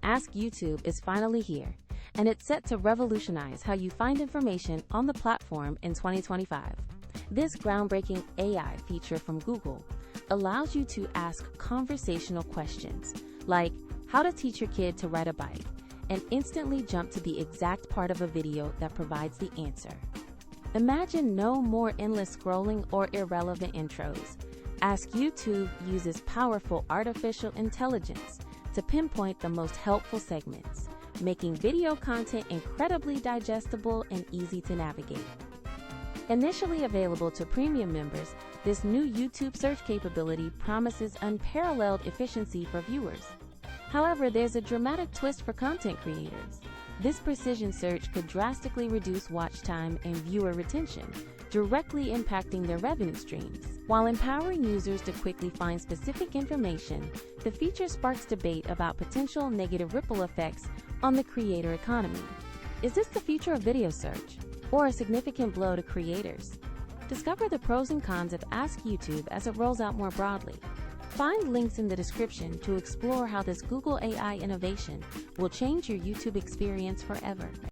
Ask YouTube is finally here, and it's set to revolutionize how you find information on the platform in 2025. This groundbreaking AI feature from Google allows you to ask conversational questions like how to teach your kid to ride a bike and instantly jump to the exact part of a video that provides the answer. Imagine no more endless scrolling or irrelevant intros. Ask YouTube uses powerful artificial intelligence to pinpoint the most helpful segments, making video content incredibly digestible and easy to navigate. Initially available to premium members, this new YouTube search capability promises unparalleled efficiency for viewers. However, there's a dramatic twist for content creators. This precision search could drastically reduce watch time and viewer retention, directly impacting their revenue streams. While empowering users to quickly find specific information, the feature sparks debate about potential negative ripple effects on the creator economy. Is this the future of video search, or a significant blow to creators? Discover the pros and cons of Ask YouTube as it rolls out more broadly. Find links in the description to explore how this Google AI innovation will change your YouTube experience forever.